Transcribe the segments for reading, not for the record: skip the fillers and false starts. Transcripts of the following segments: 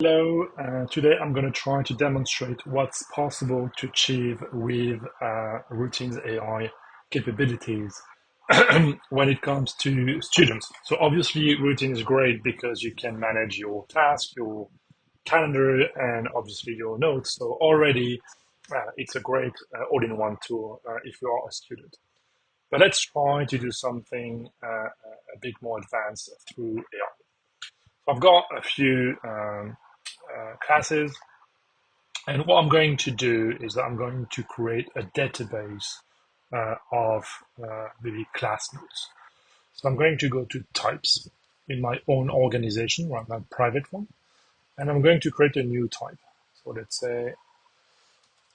Hello, today I'm going to try to demonstrate what's possible to achieve with Routines AI capabilities when it comes to students. So obviously Routine is great because you can manage your task, your calendar, and obviously your notes. So already it's a great all-in-one tool if you are a student. But let's try to do something a bit more advanced through AI. So I've got a few classes. And what I'm going to do is that I'm going to create a database of the class notes. So I'm going to go to types in my own organization, rather than private one, and I'm going to create a new type. So let's say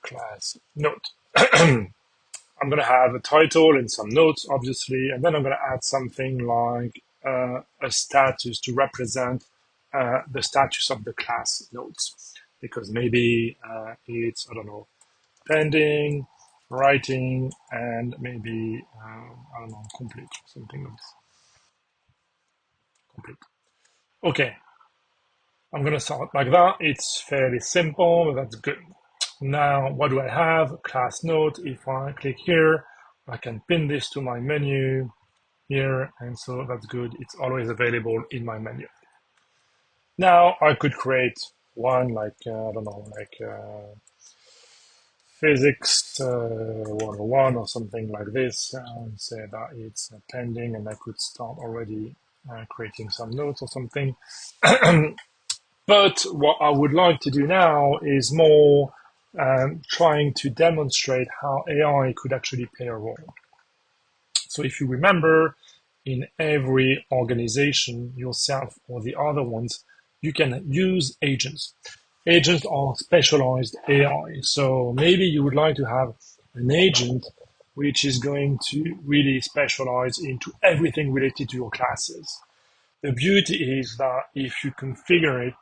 class note. I'm going to have a title and some notes, obviously, and then I'm going to add something like a status to represent the status of the class notes. Because maybe it's, I don't know, pending, writing, and maybe, I don't know, complete, something like this. Complete. Okay, I'm going to start like that. It's fairly simple, but that's good. Now, what do I have? Class note. If I click here, I can pin this to my menu here, and so that's good. It's always available in my menu. Now, I could create one like, I don't know, like physics 101 or something like this, and say that it's pending, and I could start already creating some notes or something. But what I would like to do now is more trying to demonstrate how AI could actually play a role. So if you remember, in every organization, yourself or the other ones, you can use agents. Agents are specialized AI. So maybe you would like to have an agent which is going to really specialize into everything related to your classes. The beauty is that if you configure it,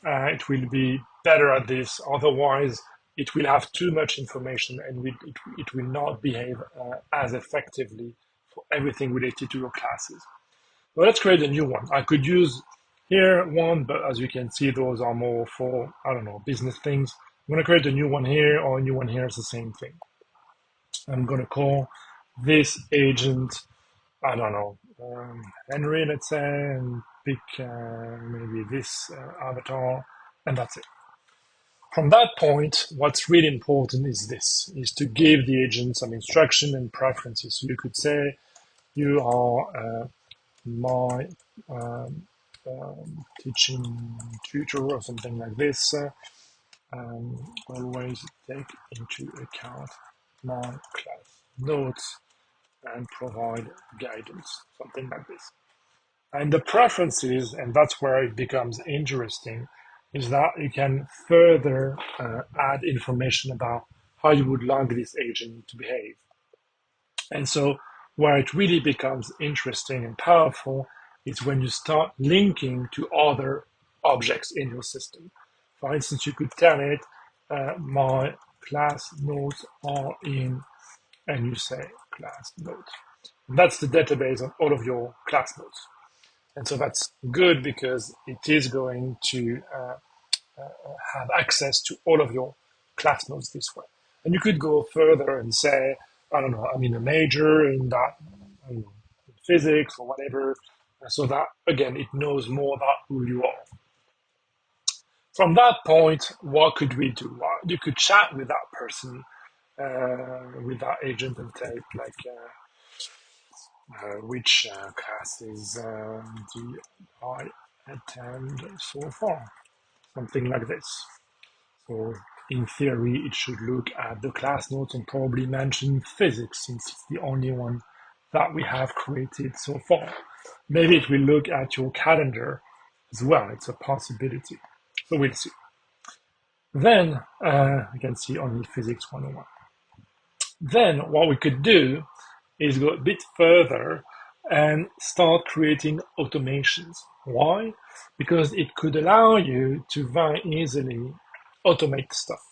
it will be better at this. Otherwise, it will have too much information and it will not behave as effectively for everything related to your classes. Well, let's create a new one. I could use here one, but as you can see, those are more for, I don't know, business things. I'm going to create a new one here or a new one here. It's the same thing. I'm going to call this agent, I don't know, Henry, let's say, and pick maybe this avatar, and that's it. From that point, what's really important is this, is to give the agent some instruction and preferences. So you could say, you are my teaching tutor or something like this. Always take into account my class notes and provide guidance, something like this. And the preferences, and that's where it becomes interesting, is that you can further add information about how you would like this agent to behave. And so where it really becomes interesting and powerful is when you start linking to other objects in your system. For instance, you could tell it, my class notes are in, and you say class notes. And that's the database of all of your class notes. And so that's good because it is going to have access to all of your class notes this way. And you could go further and say, I don't know, I'm in a major in that, I don't know, physics or whatever, so that again it knows more about who you are. From that point, what could we do? Well, you could chat with that person, with that agent, and take like which classes do I attend so far, something like this. So in theory, it should look at the class notes and probably mention physics since it's the only one that we have created so far. Maybe it will look at your calendar as well. It's a possibility. So we'll see. Then you can see only physics 101. Then what we could do is go a bit further and start creating automations. Why? Because it could allow you to very easily automate stuff.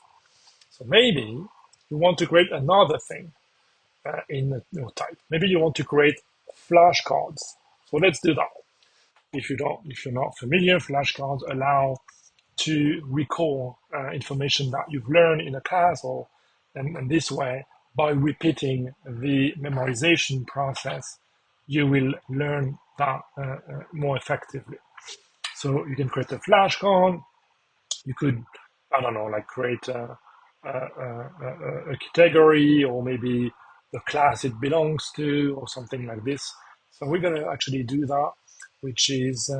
So maybe you want to create another thing in your type. Maybe you want to create flashcards. So let's do that. If you're not familiar, flashcards allow to recall information that you've learned in a class, and this way, by repeating the memorization process, you will learn that more effectively. So you can create a flashcard. You could, I don't know, like create a category, or maybe the class it belongs to, or something like this. So we're going to actually do that, which is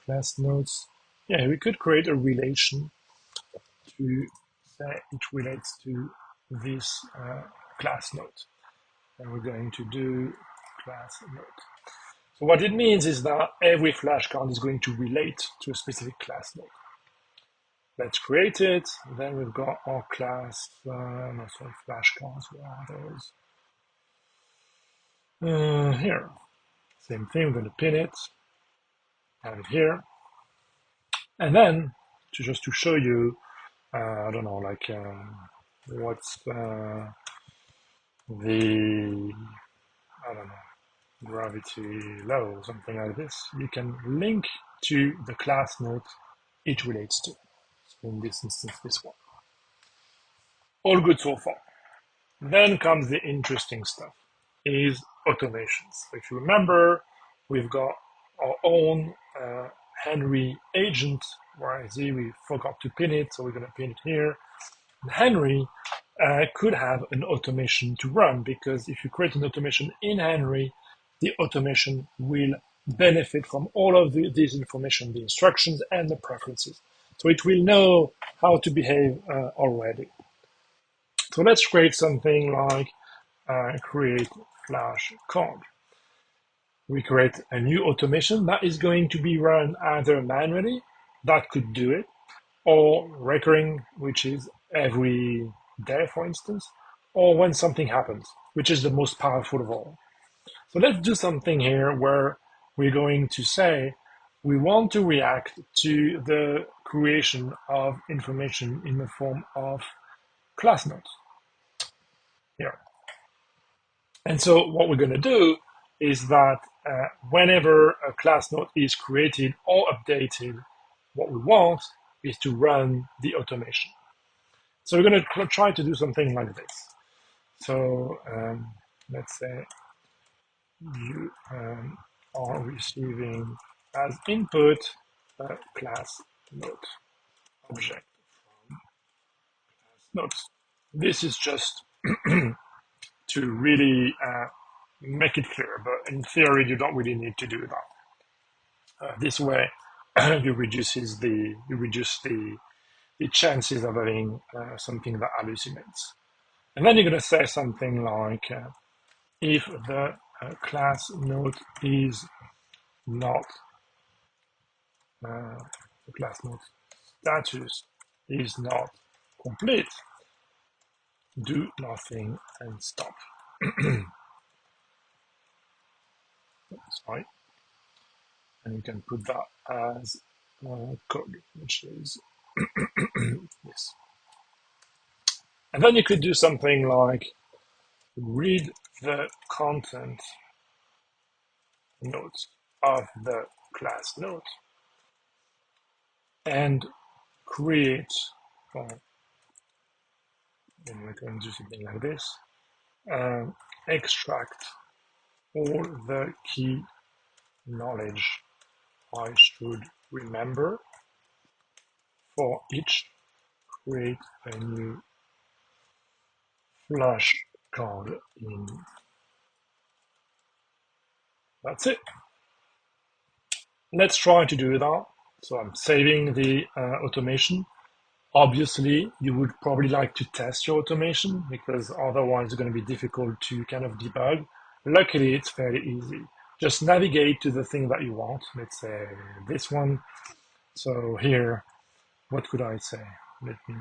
class notes. Yeah, we could create a relation to say it relates to this class note. And we're going to do class note. So what it means is that every flashcard is going to relate to a specific class note. Let's create it. Then we've got our class, no, sorry, flashcards. Where are those? Here. Same thing, we're going to pin it, have it here. And then, just to show you, I don't know, like what's the, I don't know, gravity low, something like this, you can link to the class note it relates to. So in this instance, this one. All good so far. Then comes the interesting stuff, is automations. So if you remember, we've got our own Henry agent, where I see we forgot to pin it, so we're going to pin it here. And Henry could have an automation to run, because if you create an automation in Henry, the automation will benefit from all of this information, the instructions and the preferences. So it will know how to behave already. So let's create something like create flashcard. We create a new automation that is going to be run either manually, that could do it, or recurring, which is every day, for instance, or when something happens, which is the most powerful of all. So let's do something here where we're going to say we want to react to the creation of information in the form of class notes here. And so what we're going to do is that whenever a class note is created or updated, what we want is to run the automation. So we're going to try to do something like this. So let's say you are receiving as input a class note object from class notes. This is just to really make it clear, but in theory, you don't really need to do that. This way, you reduce the chances of having something that hallucinates. And then you're going to say something like, if the class note is not, the class note status is not complete, do nothing and stop. Sorry. And you can put that as code, which is this. And then you could do something like read the content notes of the class note and create, and we're going to do something like this, extract all the key knowledge I should remember for each, create a new flashcard in. That's it. Let's try to do that. So I'm saving the automation. Obviously, you would probably like to test your automation, because otherwise it's going to be difficult to kind of debug. Luckily, it's fairly easy. Just navigate to the thing that you want. Let's say this one. So here, what could I say? Let me,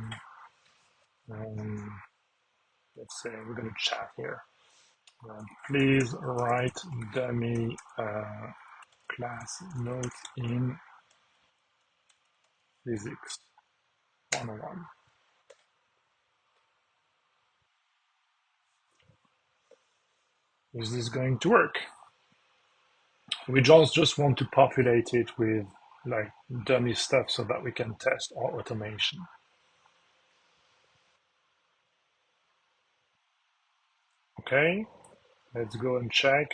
let's say we're going to chat here. Please write dummy class note in physics 101. Is this going to work? We just want to populate it with like dummy stuff so that we can test our automation. Okay, let's go and check.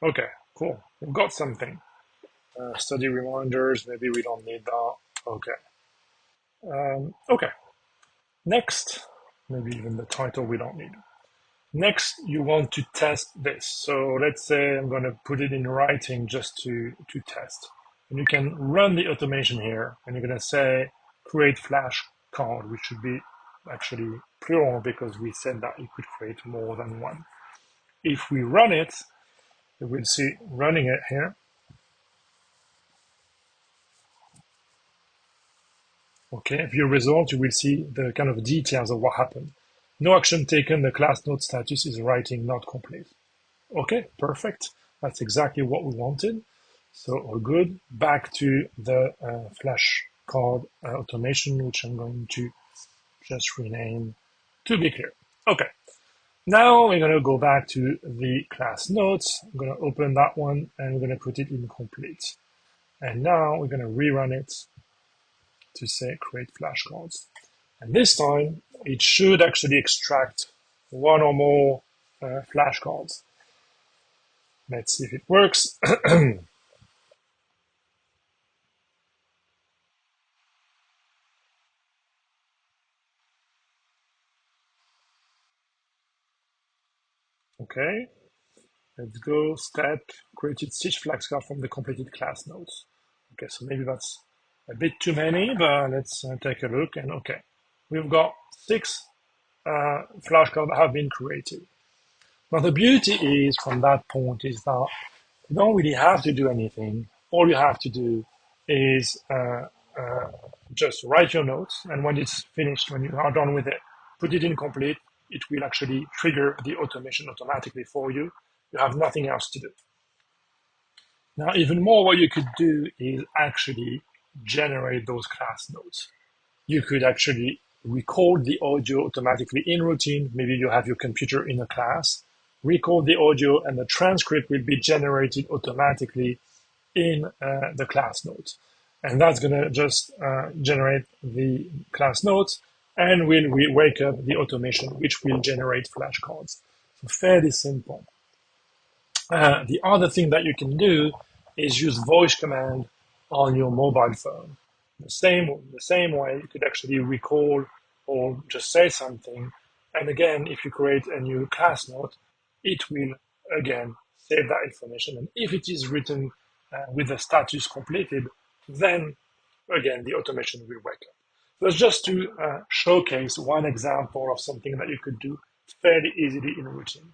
Okay, cool. We've got something. Study reminders, maybe we don't need that. Okay. Okay, next, maybe even the title we don't need. Next, you want to test this. So let's say I'm going to put it in writing just to test. And you can run the automation here, and you're going to say create flashcard, which should be actually plural because we said that you could create more than one. If we run it, you will see running it here. Okay, view result, you will see the kind of details of what happened. No action taken, the class node status is writing not complete. Okay, perfect. That's exactly what we wanted. So all good. Back to the flashcard automation, which I'm going to just rename to be clear. Okay, now we're going to go back to the class notes. I'm going to open that one and we're going to put it in complete. And now we're going to rerun it to say create flashcards. And this time it should actually extract one or more flashcards. Let's see if it works. Okay, let's go step created stitch flashcard from the completed class nodes. Okay, so maybe that's a bit too many, but let's take a look. And okay, we've got 6 flashcards that have been created. Now the beauty is from that point is that you don't really have to do anything. All you have to do is just write your notes, and when it's finished, when you are done with it, put it in complete. It will actually trigger the automation automatically for you. You have nothing else to do. Now, even more, what you could do is actually generate those class notes. You could actually record the audio automatically in routine. Maybe you have your computer in a class, record the audio, and the transcript will be generated automatically in the class notes. And that's going to just generate the class notes and will wake up the automation, which will generate flashcards. So fairly simple. The other thing that you can do is use voice command on your mobile phone. The same way you could actually recall or just say something. And again, if you create a new class note, it will again save that information. And if it is written with the status completed, then again, the automation will wake up. So it's just to showcase one example of something that you could do fairly easily in routine.